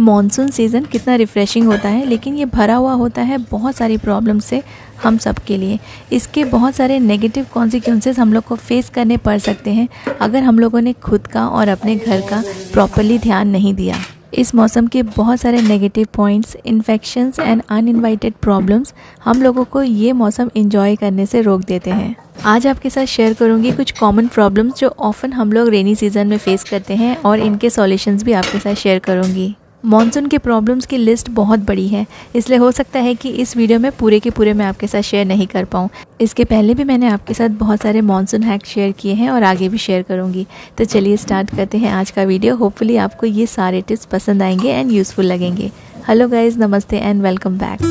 Monsoon season कितना refreshing होता है, लेकिन ये भरा हुआ होता है बहुत सारी प्रॉब्लम से हम सब के लिए। इसके बहुत सारे नेगेटिव कॉन्सिक्वेंसेस हम लोग को फेस करने पड़ सकते हैं अगर हम लोगों ने खुद का और अपने घर का प्रॉपरली ध्यान नहीं दिया। इस मौसम के बहुत सारे negative points, infections and uninvited problems हम लोगों को ये मौसम एंजॉय करने से रोक देते हैं। आज आपके साथ शेयर करूंगी कुछ कॉमन प्रॉब्लम्स जो ऑफन हम लोग रेनी सीज़न में फेस करते हैं और इनके सॉल्यूशंस भी आपके साथ शेयर करूंगी। मॉनसून के प्रॉब्लम्स की लिस्ट बहुत बड़ी है, इसलिए हो सकता है कि इस वीडियो में पूरे के पूरे मैं आपके साथ शेयर नहीं कर पाऊँ। इसके पहले भी मैंने आपके साथ बहुत सारे मॉनसून हैक शेयर किए हैं और आगे भी शेयर करूँगी। तो चलिए स्टार्ट करते हैं आज का वीडियो। होपफुली आपको ये सारे टिप्स पसंद आएंगे एंड यूज़फुल लगेंगे। हेलो गाइज़, नमस्ते एंड वेलकम बैक।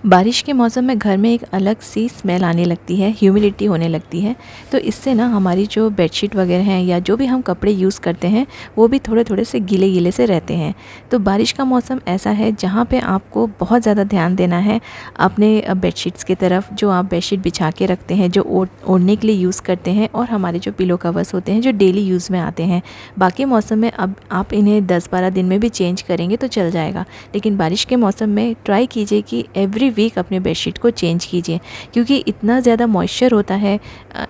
बारिश के मौसम में घर में एक अलग सी स्मेल आने लगती है, ह्यूमिडिटी होने लगती है। तो इससे ना हमारी जो बेडशीट वगैरह हैं या जो भी हम कपड़े यूज़ करते हैं वो भी थोड़े थोड़े से गीले गीले से रहते हैं। तो बारिश का मौसम ऐसा है जहाँ पे आपको बहुत ज़्यादा ध्यान देना है अपने बेडशीट्स की तरफ, जो आप बेडशीट बिछा के रखते हैं, जो ओढ़ने के लिए यूज़ करते हैं, और हमारे जो पिलो कवर्स होते हैं जो डेली यूज़ में आते हैं। बाकी मौसम में अब आप इन्हें 10-12 दिन में भी चेंज करेंगे तो चल जाएगा, लेकिन बारिश के मौसम में ट्राई कीजिए कि एवरी वीक अपने बेडशीट को चेंज कीजिए, क्योंकि इतना ज़्यादा मॉइस्चर होता है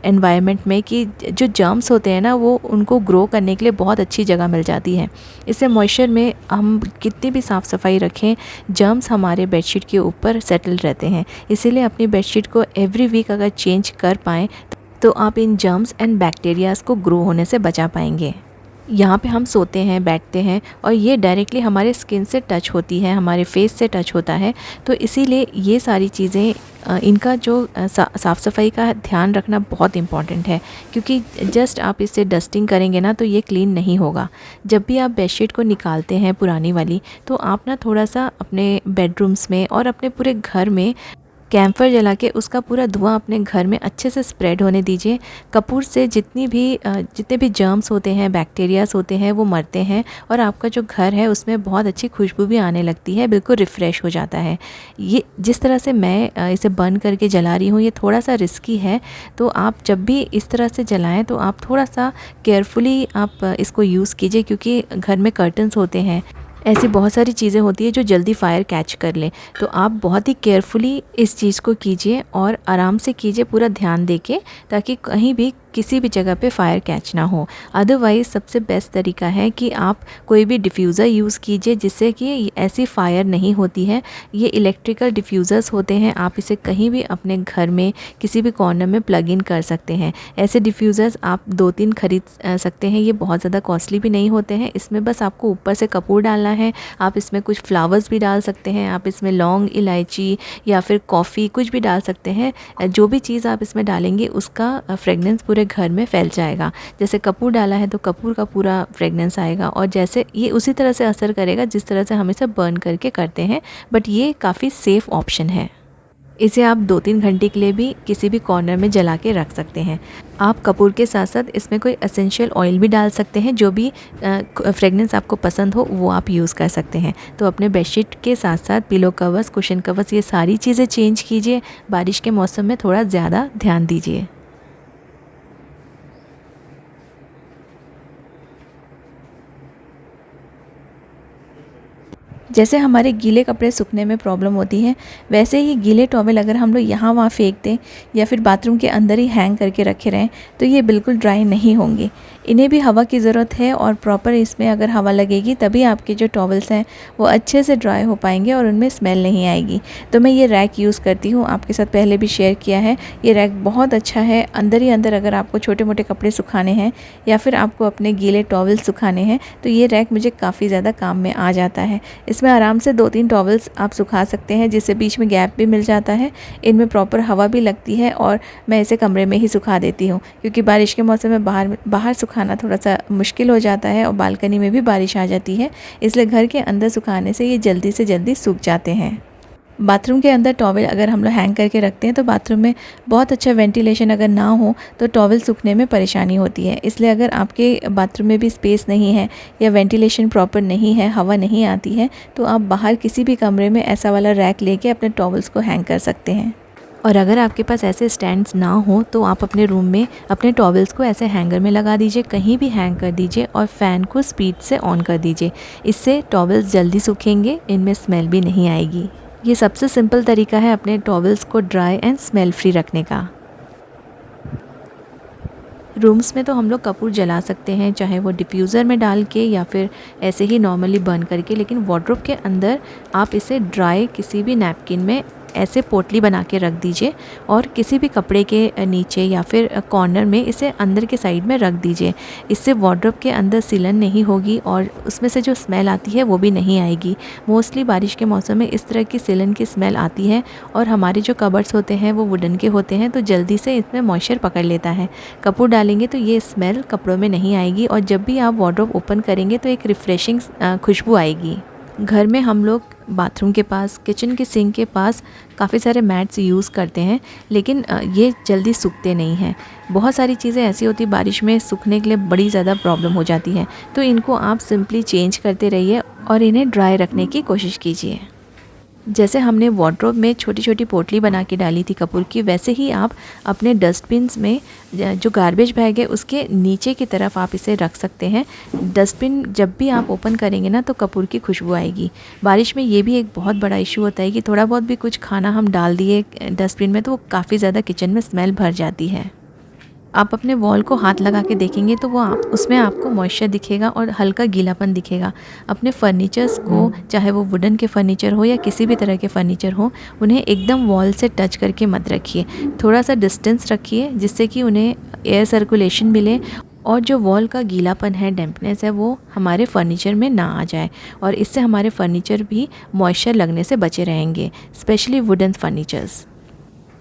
एनवायरनमेंट में कि जो जर्म्स होते हैं ना वो उनको ग्रो करने के लिए बहुत अच्छी जगह मिल जाती है। इससे मॉइस्चर में हम कितनी भी साफ़ सफाई रखें, जर्म्स हमारे बेडशीट के ऊपर सेटल रहते हैं। इसीलिए अपनी बेडशीट को एवरी वीक अगर चेंज कर पाएँ तो आप इन जर्म्स एंड बैक्टीरियाज़ को ग्रो होने से बचा पाएंगे। यहाँ पे हम सोते हैं, बैठते हैं और ये डायरेक्टली हमारे स्किन से टच होती है, हमारे फेस से टच होता है। तो इसीलिए ये सारी चीज़ें, इनका जो साफ़ सफाई का ध्यान रखना बहुत इम्पॉर्टेंट है, क्योंकि जस्ट आप इससे डस्टिंग करेंगे ना तो ये क्लीन नहीं होगा। जब भी आप बेडशीट को निकालते हैं पुरानी वाली, तो आप ना थोड़ा सा अपने बेडरूम्स में और अपने पूरे घर में कैम्फर जला के उसका पूरा धुआं अपने घर में अच्छे से स्प्रेड होने दीजिए। कपूर से जितने भी जर्म्स होते हैं, बैक्टीरियाज होते हैं, वो मरते हैं और आपका जो घर है उसमें बहुत अच्छी खुशबू भी आने लगती है, बिल्कुल रिफ़्रेश हो जाता है। ये जिस तरह से मैं इसे बंद करके जला रही हूँ, ये थोड़ा सा रिस्की है, तो आप जब भी इस तरह से जलाएँ तो आप थोड़ा सा केयरफुली आप इसको यूज़ कीजिए, क्योंकि घर में कर्टन्स होते हैं, ऐसी बहुत सारी चीज़ें होती है जो जल्दी फायर कैच कर लें। तो आप बहुत ही केयरफुली इस चीज़ को कीजिए और आराम से कीजिए, पूरा ध्यान देके, ताकि कहीं भी किसी भी जगह पे फायर कैच ना हो। अदरवाइज़ सबसे बेस्ट तरीका है कि आप कोई भी डिफ्यूज़र यूज़ कीजिए जिससे कि ऐसी फायर नहीं होती है। ये इलेक्ट्रिकल डिफ्यूज़र्स होते हैं, आप इसे कहीं भी अपने घर में किसी भी कॉर्नर में प्लग इन कर सकते हैं। ऐसे डिफ्यूज़र्स आप 2-3 खरीद सकते हैं, ये बहुत ज़्यादा कॉस्टली भी नहीं होते हैं। इसमें बस आपको ऊपर से कपूर डालना है, आप इसमें कुछ फ्लावर्स भी डाल सकते हैं, आप इसमें लौंग, इलायची या फिर कॉफ़ी कुछ भी डाल सकते हैं। जो भी चीज़ आप इसमें डालेंगे उसका फ्रेगनेंस पूरे घर में फैल जाएगा। जैसे कपूर डाला है तो कपूर का पूरा फ्रेगनेंस आएगा, और जैसे ये उसी तरह से असर करेगा जिस तरह से हम इसे बर्न करके करते हैं। बट ये काफ़ी सेफ़ ऑप्शन है। इसे आप 2-3 घंटे के लिए भी किसी भी कॉर्नर में जला के रख सकते हैं। आप कपूर के साथ साथ इसमें कोई एसेंशियल ऑयल भी डाल सकते हैं, जो भी फ्रेगनेंस आपको पसंद हो वो आप यूज़ कर सकते हैं। तो अपने बेडशीट के साथ साथ पिलो कवर्स, कुशन कवर्स, ये सारी चीज़ें चेंज कीजिए। बारिश के मौसम में थोड़ा ज़्यादा ध्यान दीजिए। जैसे हमारे गीले कपड़े सूखने में प्रॉब्लम होती है, वैसे ही गीले टॉवल अगर हम लोग यहाँ वहाँ फेंक दें या फिर बाथरूम के अंदर ही हैंग करके रखे रहें तो ये बिल्कुल ड्राई नहीं होंगे। इन्हें भी हवा की ज़रूरत है, और प्रॉपर इसमें अगर हवा लगेगी तभी आपके जो टॉवल्स हैं वो अच्छे से ड्राई हो पाएंगे और उनमें स्मेल नहीं आएगी। तो मैं ये रैक यूज़ करती हूँ, आपके साथ पहले भी शेयर किया है। ये रैक बहुत अच्छा है। अंदर ही अंदर अगर आपको छोटे मोटे कपड़े सुखाने हैं या फिर आपको अपने गीले टॉवल सुखाने हैं तो ये रैक मुझे काफ़ी ज़्यादा काम में आ जाता है। इसमें आराम से 2-3 टॉवल्स आप सुखा सकते हैं, जिससे बीच में गैप भी मिल जाता है। इनमें प्रॉपर हवा भी लगती है, और मैं इसे कमरे में ही सुखा देती हूँ, क्योंकि बारिश के मौसम में बाहर सुखाना थोड़ा सा मुश्किल हो जाता है और बालकनी में भी बारिश आ जाती है। इसलिए घर के अंदर सुखाने से ये जल्दी से जल्दी सूख जाते हैं। बाथरूम के अंदर टॉवल अगर हम लोग हैंग करके रखते हैं तो बाथरूम में बहुत अच्छा वेंटिलेशन अगर ना हो तो टॉवल सूखने में परेशानी होती है। इसलिए अगर आपके बाथरूम में भी स्पेस नहीं है या वेंटिलेशन प्रॉपर नहीं है, हवा नहीं आती है, तो आप बाहर किसी भी कमरे में ऐसा वाला रैक लेके अपने टॉवल्स को हैंग कर सकते हैं। और अगर आपके पास ऐसे स्टैंड्स ना हो तो आप अपने रूम में अपने टॉवल्स को ऐसे हैंगर में लगा दीजिए, कहीं भी हैंग कर दीजिए और फ़ैन को स्पीड से ऑन कर दीजिए। इससे टॉवल्स जल्दी सूखेंगे, इनमें स्मेल भी नहीं आएगी। ये सबसे सिंपल तरीका है अपने टॉवल्स को ड्राई एंड स्मेल फ्री रखने का। रूम्स में तो हम लोग कपूर जला सकते हैं, चाहे वो डिफ्यूज़र में डाल के या फिर ऐसे ही नॉर्मली बर्न करके, लेकिन वार्डरोब के अंदर आप इसे ड्राई किसी भी नैपकिन में ऐसे पोटली बना के रख दीजिए और किसी भी कपड़े के नीचे या फिर कॉर्नर में इसे अंदर के साइड में रख दीजिए। इससे वार्डरोब के अंदर सीलन नहीं होगी और उसमें से जो स्मेल आती है वो भी नहीं आएगी। मोस्टली बारिश के मौसम में इस तरह की सीलन की स्मेल आती है और हमारे जो कबर्ड्स होते हैं वो वुडन के होते हैं, तो जल्दी से इसमें मॉइस्चर पकड़ लेता है। कपूर डालेंगे तो ये स्मेल कपड़ों में नहीं आएगी और जब भी आप वार्डरोब ओपन करेंगे तो एक रिफ़्रेशिंग खुशबू आएगी। घर में हम लोग बाथरूम के पास, किचन के सिंक के पास काफ़ी सारे मैट्स यूज़ करते हैं, लेकिन ये जल्दी सूखते नहीं हैं। बहुत सारी चीज़ें ऐसी होती बारिश में सूखने के लिए बड़ी ज़्यादा प्रॉब्लम हो जाती है, तो इनको आप सिंपली चेंज करते रहिए और इन्हें ड्राई रखने की कोशिश कीजिए। जैसे हमने वार्डरोब में छोटी छोटी पोटली बना के डाली थी कपूर की, वैसे ही आप अपने डस्टबिन्स में जो गार्बेज बैग है उसके नीचे की तरफ आप इसे रख सकते हैं। डस्टबिन जब भी आप ओपन करेंगे ना तो कपूर की खुशबू आएगी। बारिश में ये भी एक बहुत बड़ा इशू होता है कि थोड़ा बहुत भी कुछ खाना हम डाल दिए डस्टबिन में तो वो काफ़ी ज़्यादा किचन में स्मेल भर जाती है। आप अपने वॉल को हाथ लगा के देखेंगे तो वो उसमें आपको मॉइस्चर दिखेगा और हल्का गीलापन दिखेगा। अपने फर्नीचर्स को, चाहे वो वुडन के फर्नीचर हो या किसी भी तरह के फर्नीचर हो, उन्हें एकदम वॉल से टच करके मत रखिए। थोड़ा सा डिस्टेंस रखिए जिससे कि उन्हें एयर सर्कुलेशन मिले और जो वॉल का गीलापन है, डैम्पनेस है, वो हमारे फर्नीचर में ना आ जाए और इससे हमारे फर्नीचर भी मॉइस्चर लगने से बचे रहेंगे, स्पेशली वुडन फर्नीचर्स।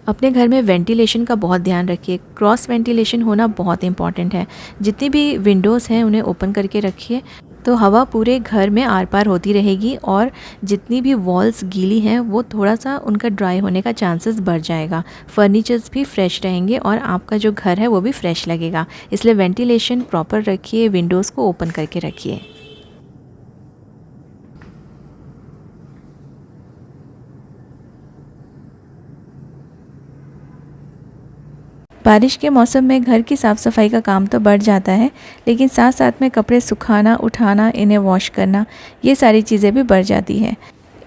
अपने घर में वेंटिलेशन का बहुत ध्यान रखिए। क्रॉस वेंटिलेशन होना बहुत इंपॉर्टेंट है। जितनी भी विंडोज़ हैं उन्हें ओपन करके रखिए तो हवा पूरे घर में आर पार होती रहेगी और जितनी भी वॉल्स गीली हैं वो थोड़ा सा उनका ड्राई होने का चांसेस बढ़ जाएगा। फर्नीचर्स भी फ्रेश रहेंगे और आपका जो घर है वो भी फ्रेश लगेगा। इसलिए वेंटिलेशन प्रॉपर रखिए, विंडोज़ को ओपन करके रखिए। बारिश के मौसम में घर की साफ़ सफाई का काम तो बढ़ जाता है, लेकिन साथ साथ में कपड़े सुखाना, उठाना, इन्हें वॉश करना, ये सारी चीज़ें भी बढ़ जाती हैं।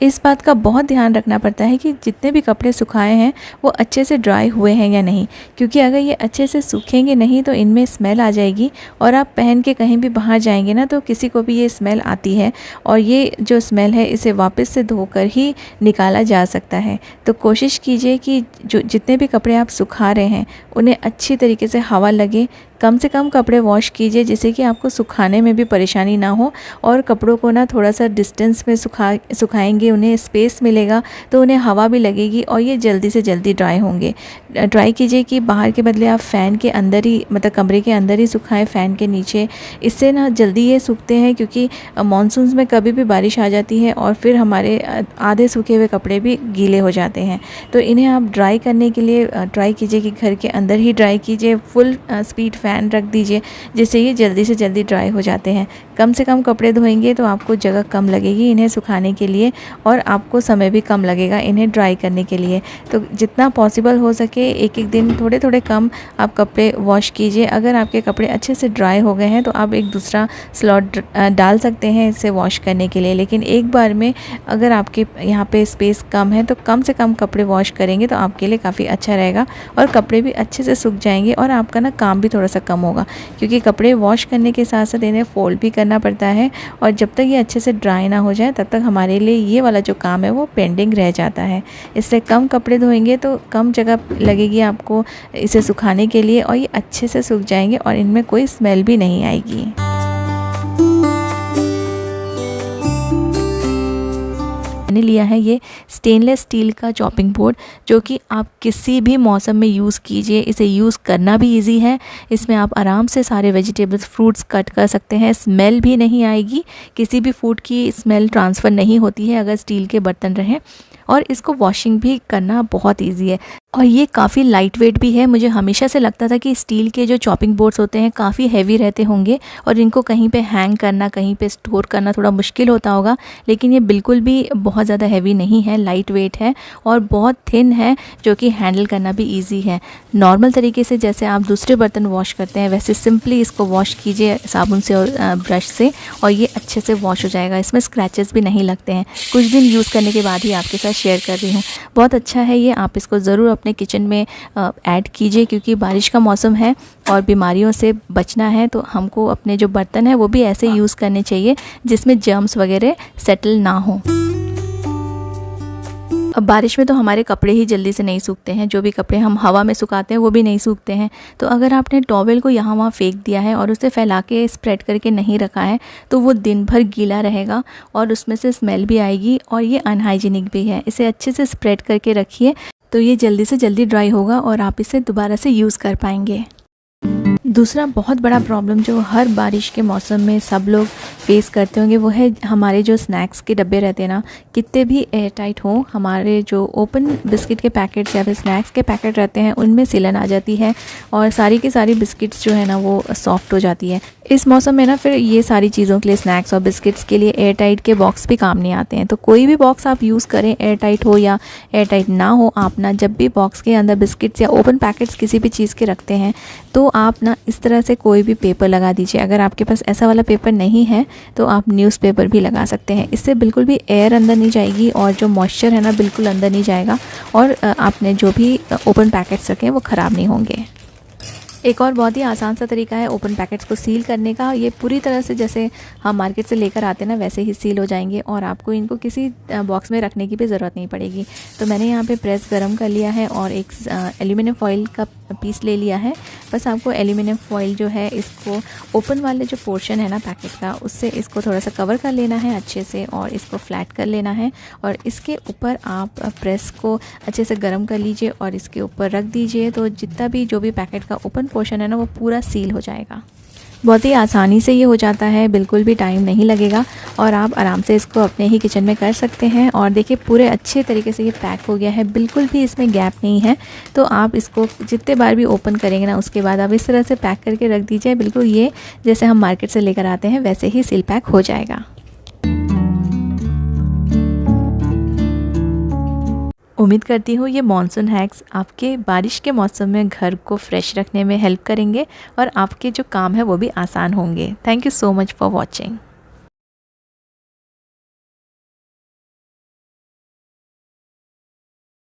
इस बात का बहुत ध्यान रखना पड़ता है कि जितने भी कपड़े सुखाए हैं वो अच्छे से ड्राई हुए हैं या नहीं, क्योंकि अगर ये अच्छे से सूखेंगे नहीं तो इनमें स्मेल आ जाएगी और आप पहन के कहीं भी बाहर जाएंगे ना तो किसी को भी ये स्मेल आती है और ये जो स्मेल है इसे वापस से धोकर ही निकाला जा सकता है। तो कोशिश कीजिए कि जो जितने भी कपड़े आप सुखा रहे हैं उन्हें अच्छी तरीके से हवा लगे। कम से कम कपड़े वॉश कीजिए जिससे कि आपको सुखाने में भी परेशानी ना हो और कपड़ों को ना थोड़ा सा डिस्टेंस में सुखाएंगे, उन्हें स्पेस मिलेगा तो उन्हें हवा भी लगेगी और ये जल्दी से जल्दी ड्राई होंगे। ट्राई कीजिए कि बाहर के बदले आप फ़ैन के अंदर ही, मतलब कमरे के अंदर ही सुखाएं, फ़ैन के नीचे। इससे ना जल्दी ये सूखते हैं, क्योंकि मानसून में कभी भी बारिश आ जाती है और फिर हमारे आधे सूखे हुए कपड़े भी गीले हो जाते हैं। तो इन्हें आप ड्राई करने के लिए ट्राई कीजिए कि घर के अंदर ही ड्राई कीजिए। फुल स्पीड फ़ैन रख दीजिए जिससे ये जल्दी से जल्दी ड्राई हो जाते हैं। कम से कम कपड़े धोएंगे तो आपको जगह कम लगेगी इन्हें सुखाने के लिए और आपको समय भी कम लगेगा इन्हें ड्राई करने के लिए। तो जितना पॉसिबल हो सके एक एक दिन थोड़े थोड़े कम आप कपड़े वॉश कीजिए। अगर आपके कपड़े अच्छे से ड्राई हो गए हैं तो आप एक दूसरा स्लॉट डाल सकते हैं इसे वॉश करने के लिए, लेकिन एक बार में अगर आपके यहाँ पे स्पेस कम है तो कम से कम कपड़े वॉश करेंगे तो आपके लिए काफ़ी अच्छा रहेगा और कपड़े भी अच्छे से सूख जाएंगे और आपका ना काम भी थोड़ा सा कम होगा, क्योंकि कपड़े वॉश करने के साथ साथ इन्हें फोल्ड भी करना पड़ता है और जब तक ये अच्छे से ड्राई ना हो जाए तब तक हमारे लिए ये वाला जो काम है वो पेंडिंग रह जाता है। इसलिए कम कपड़े धोएंगे तो कम जगह लगेगी आपको इसे सुखाने के लिए और ये अच्छे से सूख जाएंगे और इनमें कोई स्मेल भी नहीं आएगी। मैंने लिया है ये स्टेनलेस स्टील का चॉपिंग बोर्ड, जो कि आप किसी भी मौसम में यूज़ कीजिए। इसे यूज़ करना भी इजी है। इसमें आप आराम से सारे वेजिटेबल्स, फ्रूट्स कट कर सकते हैं। स्मेल भी नहीं आएगी, किसी भी फूड की स्मेल ट्रांसफ़र नहीं होती है अगर स्टील के बर्तन रहें। और इसको वॉशिंग भी करना बहुत ईजी है और ये काफ़ी लाइट वेट भी है। मुझे हमेशा से लगता था कि स्टील के जो चॉपिंग बोर्ड्स होते हैं काफ़ी हैवी रहते होंगे और इनको कहीं पे हैंग करना, कहीं पे स्टोर करना थोड़ा मुश्किल होता होगा, लेकिन ये बिल्कुल भी बहुत ज़्यादा हैवी नहीं है, लाइट वेट है और बहुत थिन है, जो कि हैंडल करना भी ईजी है। नॉर्मल तरीके से जैसे आप दूसरे बर्तन वॉश करते हैं वैसे सिंपली इसको वॉश कीजिए साबुन से और ब्रश से, और ये अच्छे से वॉश हो जाएगा। इसमें स्क्रैचेस भी नहीं लगते हैं। कुछ दिन यूज़ करने के बाद ही आपके साथ शेयर कर रही हूँ। बहुत अच्छा है ये, आप इसको ज़रूर अपने किचन में ऐड कीजिए, क्योंकि बारिश का मौसम है और बीमारियों से बचना है तो हमको अपने जो बर्तन है वो भी ऐसे यूज़ करने चाहिए जिसमें जर्म्स वगैरह सेटल ना हो। अब बारिश में तो हमारे कपड़े ही जल्दी से नहीं सूखते हैं, जो भी कपड़े हम हवा में सुखाते हैं वो भी नहीं सूखते हैं। तो अगर आपने टॉवेल को यहाँ वहाँ फेंक दिया है और उसे फैला के स्प्रेड करके नहीं रखा है तो वो दिन भर गीला रहेगा और उसमें से स्मेल भी आएगी और ये अनहाइजीनिक भी है। इसे अच्छे से स्प्रेड करके रखिए तो ये जल्दी से जल्दी ड्राई होगा और आप इसे दोबारा से यूज़ कर पाएंगे। दूसरा बहुत बड़ा प्रॉब्लम जो हर बारिश के मौसम में सब लोग फेस करते होंगे वो है हमारे जो स्नैक्स के डब्बे रहते हैं ना, कितने भी एयर टाइट हो, हमारे जो ओपन बिस्किट के पैकेट्स या फिर स्नैक्स के पैकेट रहते हैं उनमें सिलन आ जाती है और सारी की सारी बिस्किट्स जो है ना वो सॉफ्ट हो जाती है। इस मौसम में ना फिर ये सारी चीज़ों के लिए, स्नैक्स और बिस्किट्स के लिए एयर टाइट के बॉक्स भी काम नहीं आते हैं। तो कोई भी बॉक्स आप यूज़ करें, एयर टाइट हो या एयर टाइट ना हो, आप ना जब भी बॉक्स के अंदर बिस्किट्स या ओपन पैकेट्स किसी भी चीज़ के रखते हैं तो आप ना इस तरह से कोई भी पेपर लगा दीजिए। अगर आपके पास ऐसा वाला पेपर नहीं है तो आप न्यूज़पेपर भी लगा सकते हैं। इससे बिल्कुल भी एयर अंदर नहीं जाएगी और जो मॉइस्चर है ना बिल्कुल अंदर नहीं जाएगा और आपने जो भी ओपन पैकेट्स रखे हैं वो ख़राब नहीं होंगे। एक और बहुत ही आसान सा तरीका है ओपन पैकेट्स को सील करने का। ये पूरी तरह से जैसे हम मार्केट से लेकर आते हैं ना वैसे ही सील हो जाएंगे और आपको इनको किसी बॉक्स में रखने की भी ज़रूरत नहीं पड़ेगी। तो मैंने यहाँ पे प्रेस गरम कर लिया है और एक एल्यूमिनियम फॉइल का पीस ले लिया है। बस आपको एल्यूमिनियम फॉइल जो है इसको ओपन वाले जो पोर्शन है ना पैकेट का, उससे इसको थोड़ा सा कवर कर लेना है अच्छे से और इसको फ्लैट कर लेना है और इसके ऊपर आप प्रेस को अच्छे से गर्म कर लीजिए और इसके ऊपर रख दीजिए। तो जितना भी जो भी पैकेट का ओपन पोर्शन है ना वो पूरा सील हो जाएगा। बहुत ही आसानी से ये हो जाता है, बिल्कुल भी टाइम नहीं लगेगा और आप आराम से इसको अपने ही किचन में कर सकते हैं। और देखिए पूरे अच्छे तरीके से ये पैक हो गया है, बिल्कुल भी इसमें गैप नहीं है। तो आप इसको जितने बार भी ओपन करेंगे ना उसके बाद आप इस तरह से पैक करके रख दीजिए। बिल्कुल ये जैसे हम मार्केट से लेकर आते हैं वैसे ही सील पैक हो जाएगा। उम्मीद करती हूँ ये मॉनसून हैक्स आपके बारिश के मौसम में घर को फ्रेश रखने में हेल्प करेंगे और आपके जो काम है वो भी आसान होंगे। Thank you so much for watching.